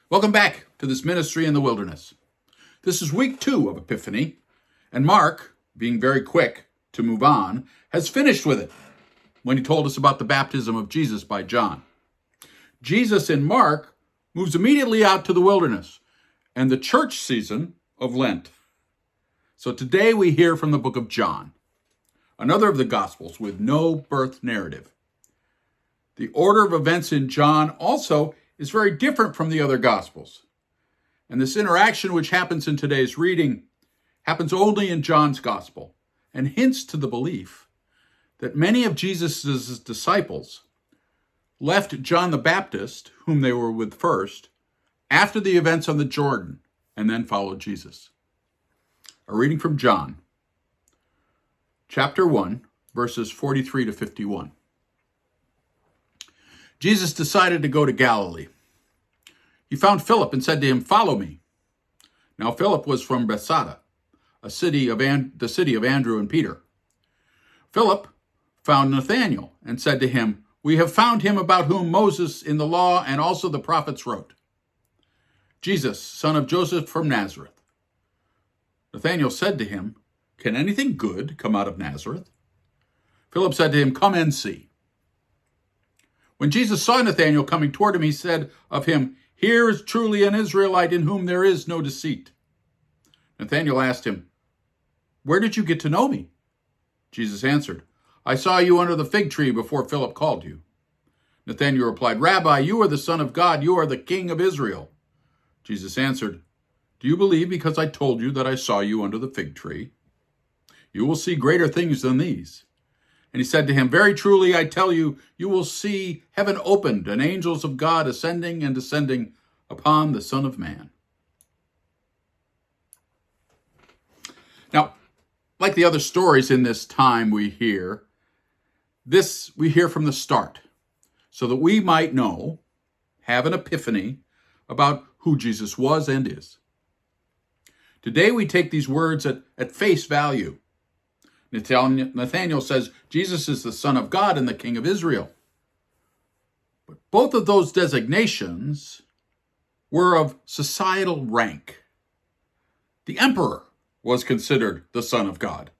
Welcome back to this ministry in the wilderness. This is week 2 of Epiphany, and Mark, being very quick to move on, has finished with it when he told us about the baptism of Jesus by John. Jesus in Mark moves immediately out to the wilderness and the church season of Lent. So today we hear from the book of John, another of the Gospels with no birth narrative. The order of events in John also is very different from the other Gospels. And this interaction which happens in today's reading happens only in John's Gospel and hints to the belief that many of Jesus' disciples left John the Baptist, whom they were with first, after the events on the Jordan, and then followed Jesus. A reading from John, chapter 1, verses 43 to 51. Jesus decided to go to Galilee. He found Philip and said to him, "Follow me." Now Philip was from Bethsaida, the city of Andrew and Peter. Philip found Nathanael and said to him, "We have found him about whom Moses in the law and also the prophets wrote, Jesus, son of Joseph from Nazareth." Nathanael said to him, "Can anything good come out of Nazareth?" Philip said to him, "Come and see." When Jesus saw Nathanael coming toward him, he said of him, "Here is truly an Israelite in whom there is no deceit." Nathanael asked him, "Where did you get to know me?" Jesus answered, "I saw you under the fig tree before Philip called you." Nathanael replied, "Rabbi, you are the Son of God. You are the King of Israel." Jesus answered, "Do you believe because I told you that I saw you under the fig tree? You will see greater things than these." And he said to him, "Very truly, I tell you, you will see heaven opened and angels of God ascending and descending upon the Son of Man." Now, like the other stories in this time we hear from the start, so that we might know, have an epiphany about who Jesus was and is. Today we take these words at face value. Nathanael says Jesus is the Son of God and the King of Israel. But both of those designations were of societal rank. The emperor was considered the Son of God,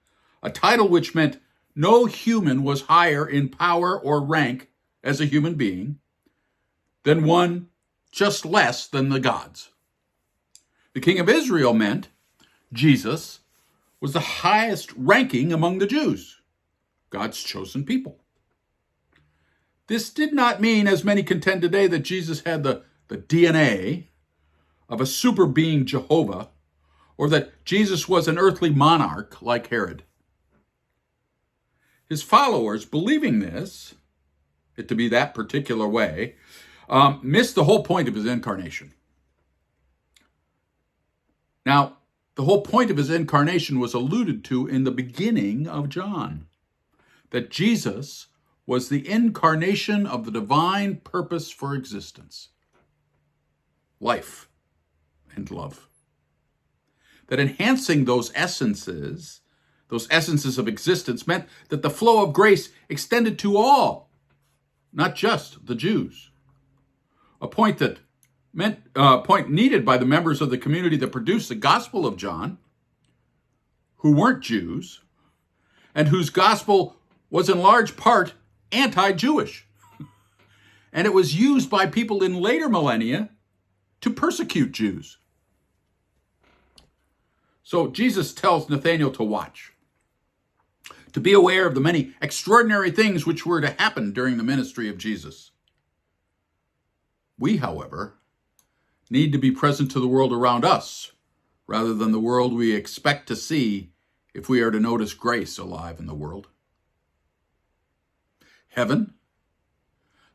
a title which meant no human was higher in power or rank as a human being than one just less than the gods. The King of Israel meant Jesus was the highest ranking among the Jews, God's chosen people. This did not mean, as many contend today, that Jesus had the DNA of a super being Jehovah, or that Jesus was an earthly monarch like Herod. His followers, believing this, it to be that particular way, missed the whole point of his incarnation. Now, the whole point of his incarnation was alluded to in the beginning of John, that Jesus was the incarnation of the divine purpose for existence, life and love. That enhancing those essences of existence, meant that the flow of grace extended to all, not just the Jews. A point needed by the members of the community that produced the Gospel of John, who weren't Jews, and whose gospel was in large part anti-Jewish. And it was used by people in later millennia to persecute Jews. So Jesus tells Nathanael to watch, to be aware of the many extraordinary things which were to happen during the ministry of Jesus. We, however, need to be present to the world around us, rather than the world we expect to see if we are to notice grace alive in the world. Heaven,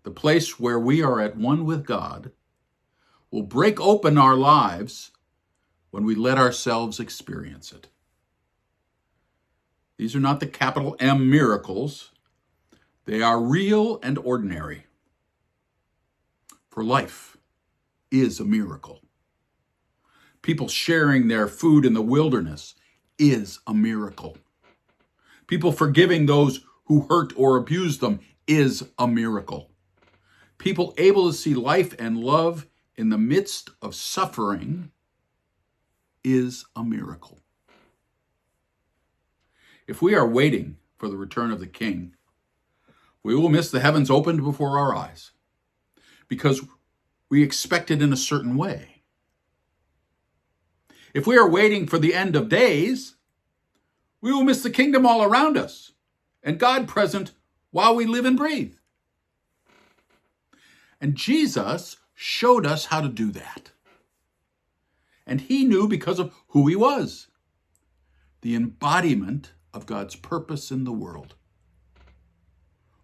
the place where we are at one with God, will break open our lives when we let ourselves experience it. These are not the capital M miracles. They are real and ordinary. For life is a miracle. People sharing their food in the wilderness is a miracle. People forgiving those who hurt or abuse them is a miracle. People able to see life and love in the midst of suffering is a miracle. If we are waiting for the return of the King, we will miss the heavens opened before our eyes because we expect it in a certain way. If we are waiting for the end of days, we will miss the kingdom all around us and God present while we live and breathe. And Jesus showed us how to do that. And he knew because of who he was, the embodiment of God's purpose in the world.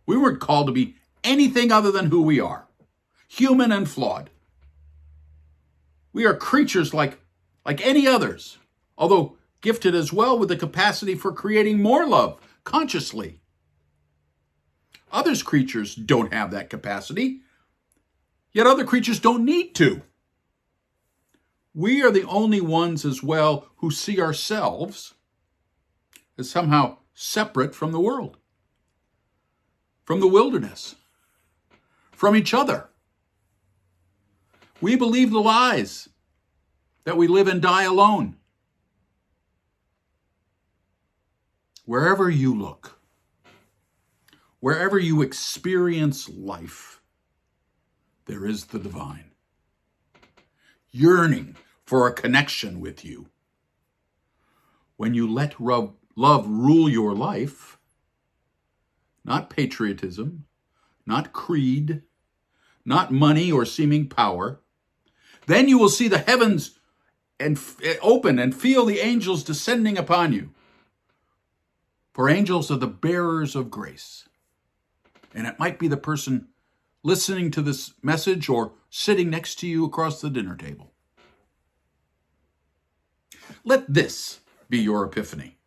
We weren't called to be anything other than who we are, human and flawed. We are creatures like any others, although gifted as well with the capacity for creating more love consciously. Others creatures don't have that capacity, yet other creatures don't need to. We are the only ones as well who see ourselves as somehow separate from the world, from the wilderness, from each other. We believe the lies that we live and die alone. Wherever you look, wherever you experience life, there is the divine, yearning for a connection with you. When you let love rule your life, not patriotism, not creed, not money or seeming power, then you will see the heavens open and feel the angels descending upon you. For angels are the bearers of grace. And it might be the person listening to this message or sitting next to you across the dinner table. Let this be your epiphany.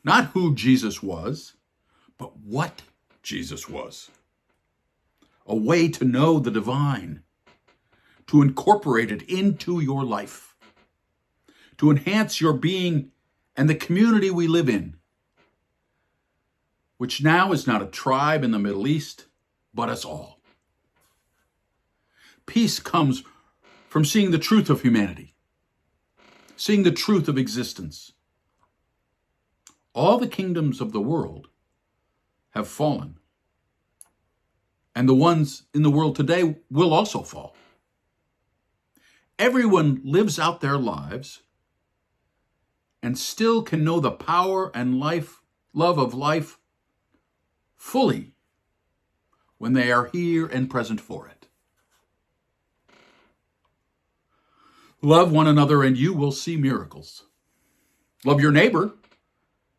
Not who Jesus was, but what Jesus was. A way to know the divine, to incorporate it into your life, to enhance your being and the community we live in, which now is not a tribe in the Middle East, but us all. Peace comes from seeing the truth of humanity, seeing the truth of existence. All the kingdoms of the world have fallen, and the ones in the world today will also fall. Everyone lives out their lives and still can know the power and love of life fully when they are here and present for it. Love one another and you will see miracles. Love your neighbor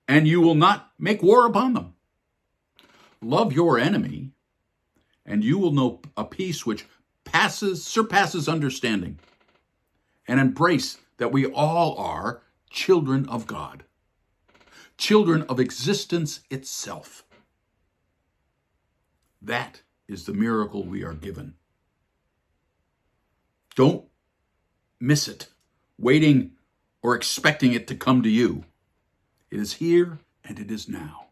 and you will not make war upon them. Love your enemy and you will know a peace which surpasses understanding, and embrace that we all are children of God, children of existence itself. That is the miracle we are given. Don't miss it, waiting or expecting it to come to you. It is here and it is now.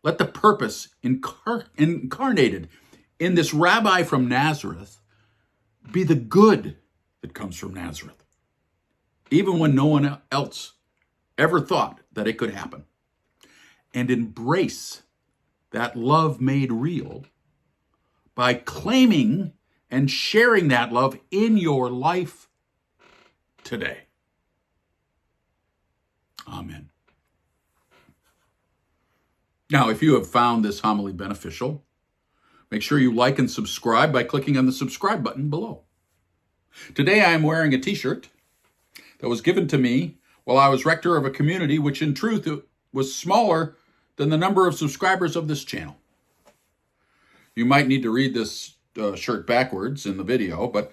Let the purpose incarnated in this rabbi from Nazareth be the good that comes from Nazareth, even when no one else ever thought that it could happen. And embrace that love made real by claiming and sharing that love in your life today. Amen. Now, if you have found this homily beneficial, make sure you like and subscribe by clicking on the subscribe button below. Today I am wearing a t-shirt that was given to me while I was rector of a community which in truth was smaller than the number of subscribers of this channel. You might need to read this shirt backwards in the video, but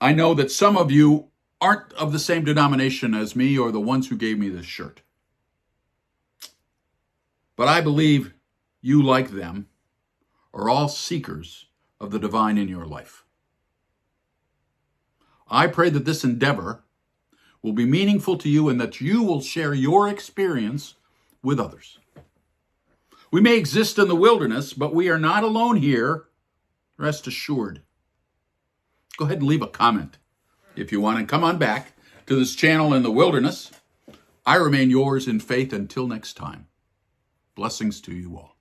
I know that some of you aren't of the same denomination as me or the ones who gave me this shirt. But I believe you, like them, are all seekers of the divine in your life. I pray that this endeavor will be meaningful to you and that you will share your experience with others. We may exist in the wilderness, but we are not alone here, rest assured. go ahead and leave a comment if you want, and come on back to this channel in the wilderness. I remain yours in faith until next time. Blessings to you all.